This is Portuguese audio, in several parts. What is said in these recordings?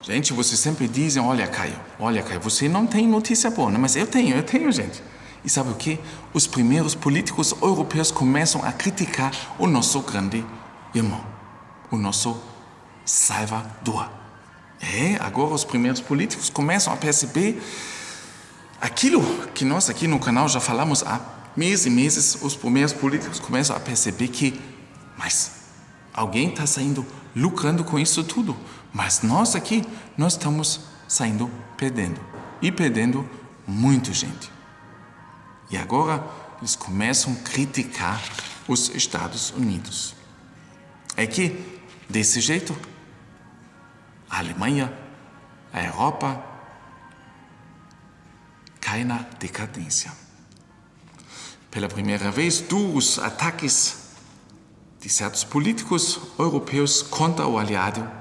Gente, vocês sempre dizem, olha Caio, você não tem notícia boa, né? Mas eu tenho, gente. E sabe o quê? Os primeiros políticos europeus começam a criticar o nosso grande irmão, o nosso Salvador. Agora os primeiros políticos começam a perceber aquilo que nós aqui no canal já falamos há meses e meses. Os primeiros políticos começam a perceber que, mas alguém está saindo lucrando com isso tudo. Mas nós aqui, nós estamos saindo perdendo. E perdendo muito, gente. E agora eles começam a criticar os Estados Unidos. É que, desse jeito, a Alemanha, a Europa, cai na decadência. Pela primeira vez, duros ataques de certos políticos europeus contra o aliado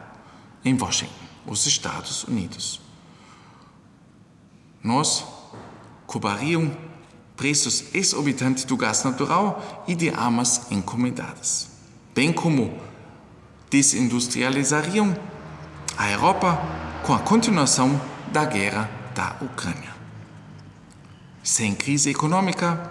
em Washington, os Estados Unidos. Nós cobrariam preços exorbitantes do gás natural e de armas encomendadas, bem como desindustrializariam a Europa com a continuação da guerra da Ucrânia. Sem crise econômica,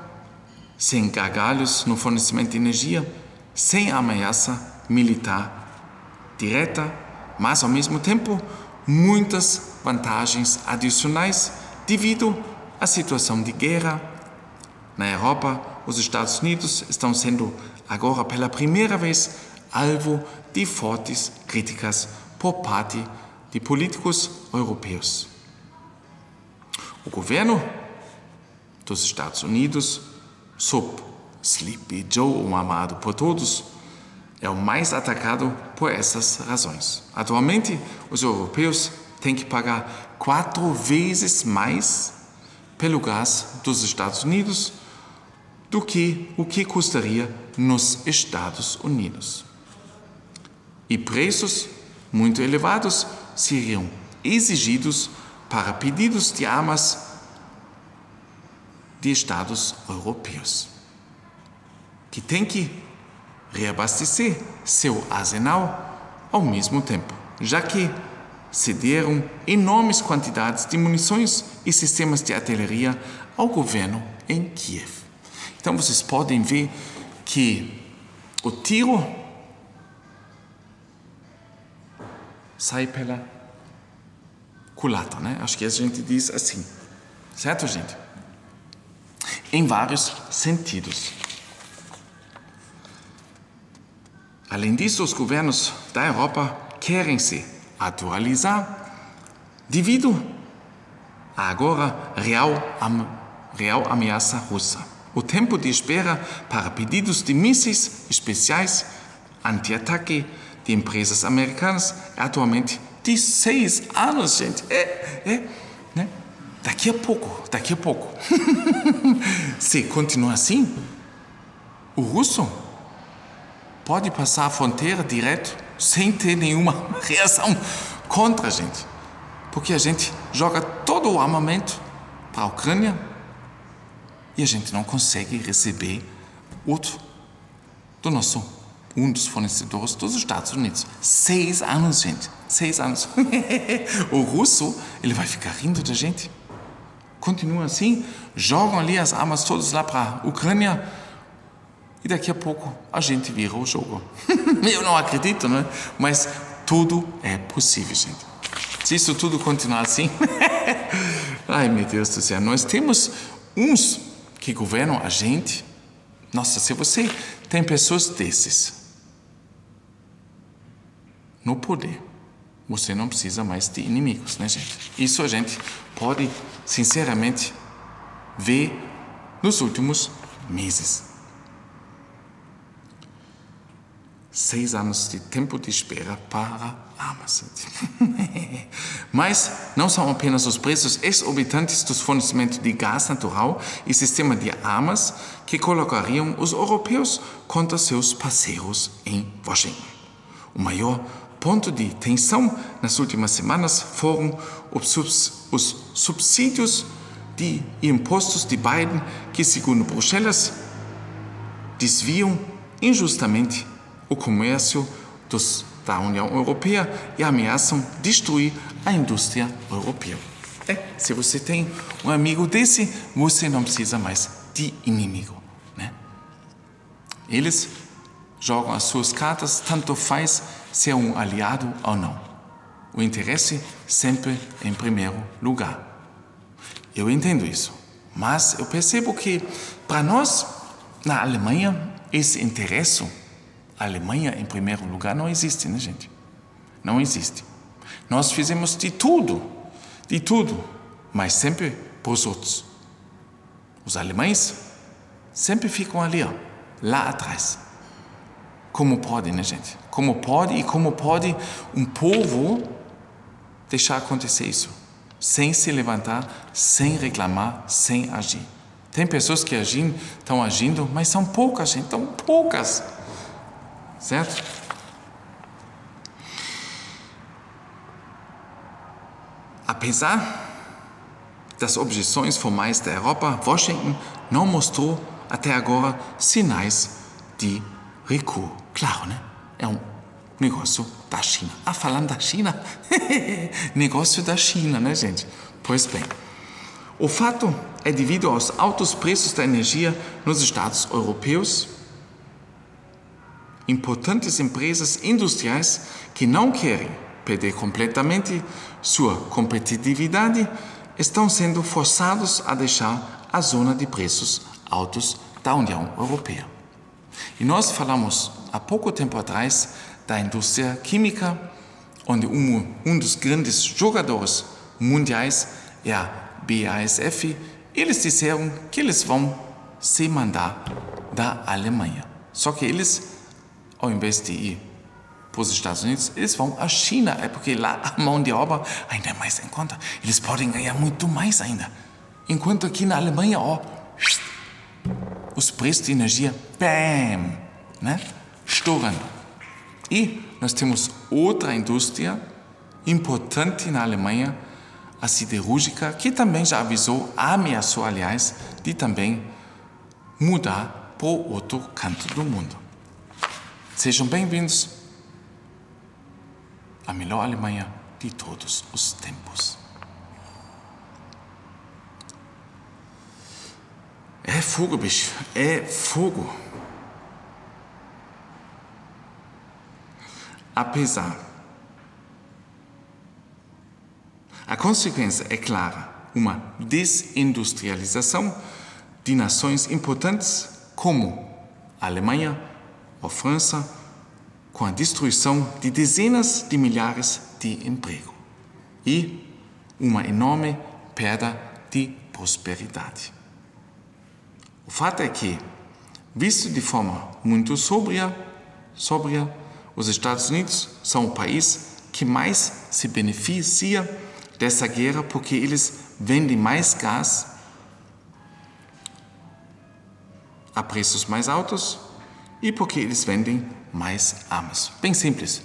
sem gargalhos no fornecimento de energia, sem ameaça militar direta, mas ao mesmo tempo muitas vantagens adicionais devido à situação de guerra. Na Europa, os Estados Unidos estão sendo agora pela primeira vez alvo de fortes críticas por parte de políticos europeus. O governo dos Estados Unidos, sob Sleepy Joe, o amado por todos, é o mais atacado por essas razões. Atualmente, os europeus têm que pagar 4 vezes mais pelo gás dos Estados Unidos do que o que custaria nos Estados Unidos. E preços muito elevados seriam exigidos para pedidos de armas de Estados europeus, que têm que reabastecer seu arsenal ao mesmo tempo, já que cederam enormes quantidades de munições e sistemas de artilharia ao governo em Kiev. Então vocês podem ver que o tiro sai pela culatra, né? Acho que a gente diz assim, certo, gente? Em vários sentidos. Além disso, os governos da Europa querem se atualizar devido à agora real ameaça russa. O tempo de espera para pedidos de mísseis especiais anti-ataque de empresas americanas é atualmente de 6 anos, gente. Né? Daqui a pouco. Se continuar assim, o russo pode passar a fronteira direto sem ter nenhuma reação contra a gente. Porque a gente joga todo o armamento para a Ucrânia e a gente não consegue receber outro um dos fornecedores dos Estados Unidos. 6 anos, gente. 6 anos. O russo, ele vai ficar rindo da gente. Continua assim, jogam ali as armas todas lá para a Ucrânia e daqui a pouco a gente vira o jogo. Eu não acredito, né? Mas tudo é possível, gente. Se isso tudo continuar assim, ai meu Deus do céu, nós temos uns que governam a gente. Nossa, se você tem pessoas desses no poder, você não precisa mais de inimigos, né, gente? Isso a gente pode, sinceramente, ver nos últimos meses. 6 anos de tempo de espera para armas. Mas não são apenas os preços exorbitantes dos fornecimentos de gás natural e sistema de armas que colocariam os europeus contra seus parceiros em Washington. O maior ponto de tensão nas últimas semanas foram os subsídios e impostos de Biden que, segundo Bruxelas, desviam injustamente o comércio da União Europeia e ameaçam destruir a indústria europeia. Se você tem um amigo desse, você não precisa mais de inimigo, né? Eles jogam as suas cartas, tanto faz ser um aliado ou não. O interesse sempre em primeiro lugar. Eu entendo isso, mas eu percebo que para nós, na Alemanha, esse interesse, a Alemanha em primeiro lugar, não existe, né, gente? Não existe. Nós fizemos de tudo, mas sempre para os outros. Os alemães sempre ficam ali, lá atrás. Como pode, né, gente? Como pode um povo deixar acontecer isso? Sem se levantar, sem reclamar, sem agir. Tem pessoas que estão agindo, mas são poucas, gente, tão poucas. Certo? Apesar das objeções formais da Europa, Washington não mostrou até agora sinais de recuo. Claro, né? É um negócio da China. Falando da China, negócio da China, né, gente? Pois bem, o fato é devido aos altos preços da energia nos Estados europeus. Importantes empresas industriais que não querem perder completamente sua competitividade estão sendo forçados a deixar a zona de preços altos da União Europeia. E nós falamos há pouco tempo atrás da indústria química, onde um dos grandes jogadores mundiais é a BASF. Eles disseram que eles vão se mandar da Alemanha. Só que eles, ao invés de ir para os Estados Unidos, eles vão à China, porque lá a mão de obra ainda é mais em conta. Eles podem ganhar muito mais ainda. Enquanto aqui na Alemanha, os preços de energia, bam, né? Estourando. E nós temos outra indústria importante na Alemanha, a siderúrgica, que também já ameaçou, aliás, de também mudar para o outro canto do mundo. Sejam bem-vindos à melhor Alemanha de todos os tempos. É fogo, bicho. É fogo. Apesar, a consequência é clara, uma desindustrialização de nações importantes como a Alemanha ou França, com a destruição de dezenas de milhares de empregos e uma enorme perda de prosperidade. O fato é que, visto de forma muito sóbria, os Estados Unidos são o país que mais se beneficia dessa guerra porque eles vendem mais gás a preços mais altos e porque eles vendem mais armas. Bem simples.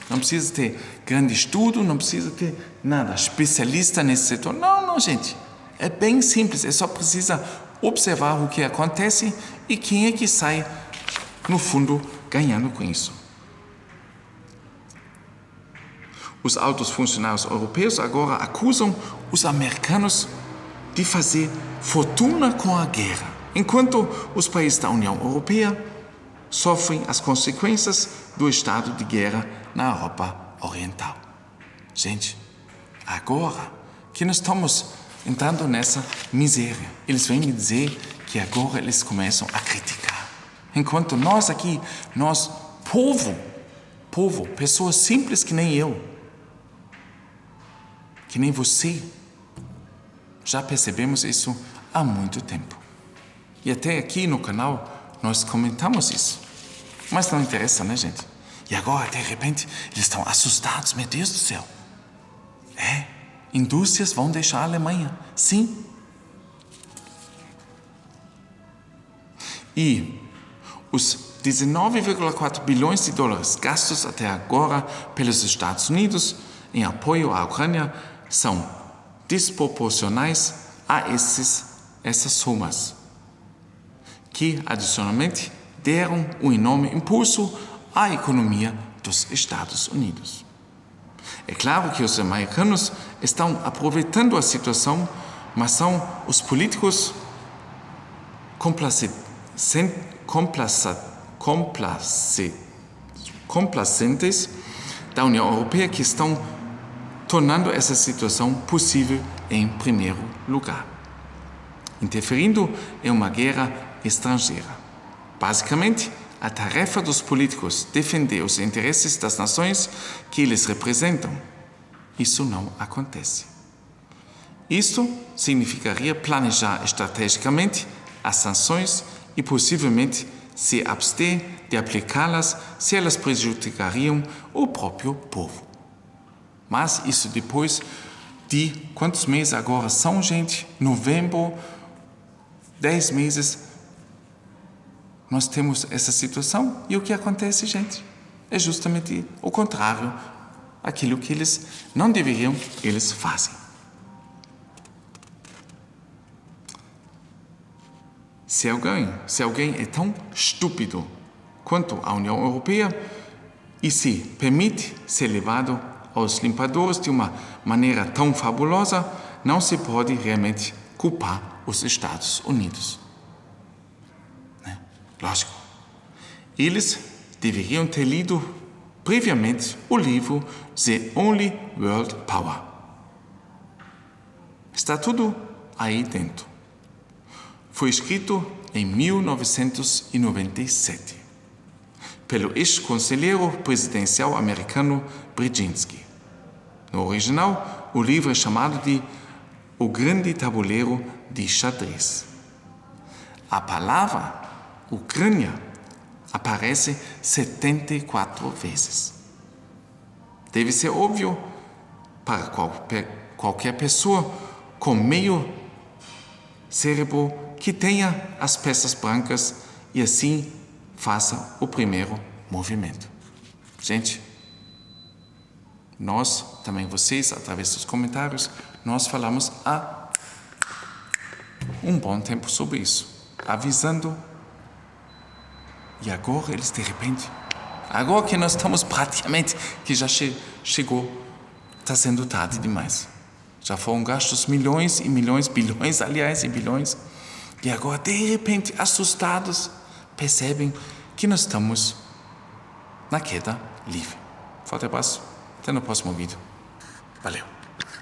Não precisa ter grande estudo, não precisa ter nada, especialista nesse setor. Não, gente. É bem simples, é só precisa observar o que acontece e quem é que sai, no fundo, ganhando com isso. Os altos funcionários europeus agora acusam os americanos de fazer fortuna com a guerra, enquanto os países da União Europeia sofrem as consequências do estado de guerra na Europa Oriental. Gente, agora que nós estamos entrando nessa miséria, eles vêm me dizer que agora eles começam a criticar. Enquanto nós aqui, povo, pessoas simples que nem eu, que nem você, já percebemos isso há muito tempo. E até aqui no canal nós comentamos isso. Mas não interessa, né, gente? E agora, de repente, eles estão assustados. Meu Deus do céu. Indústrias vão deixar a Alemanha. Sim. E os 19,4 bilhões de dólares gastos até agora pelos Estados Unidos em apoio à Ucrânia são desproporcionais a essas somas, que adicionalmente deram um enorme impulso à economia dos Estados Unidos. É claro que os americanos estão aproveitando a situação, mas são os políticos complacentes da União Europeia que estão tornando essa situação possível em primeiro lugar, interferindo em uma guerra estrangeira. Basicamente, a tarefa dos políticos é defender os interesses das nações que eles representam. Isso não acontece. Isto significaria planejar estrategicamente as sanções e possivelmente se abster de aplicá-las se elas prejudicariam o próprio povo. Mas isso depois de quantos meses agora são, gente? Novembro, 10 meses, nós temos essa situação e o que acontece, gente? É justamente o contrário, aquilo que eles não deveriam, eles fazem. Se alguém é tão estúpido quanto a União Europeia e se permite ser levado aos limpadores de uma maneira tão fabulosa, não se pode realmente culpar os Estados Unidos. Lógico. Eles deveriam ter lido previamente o livro The Only World Power. Está tudo aí dentro. Foi escrito em 1997 pelo ex-conselheiro presidencial americano Brzezinski. No original, o livro é chamado de O Grande Tabuleiro de Xadrez. A palavra Ucrânia aparece 74 vezes. Deve ser óbvio para qualquer pessoa com meio cérebro que tenha as peças brancas e assim faça o primeiro movimento. Gente, nós, também vocês, através dos comentários, nós falamos há um bom tempo sobre isso, avisando. E agora eles, de repente, agora que nós estamos praticamente, que já chegou, está sendo tarde demais. Já foram gastos milhões e milhões, bilhões, aliás, e bilhões. E agora, de repente, assustados, percebem que nós estamos na queda livre. Forte abraço, até no próximo vídeo. Valeu!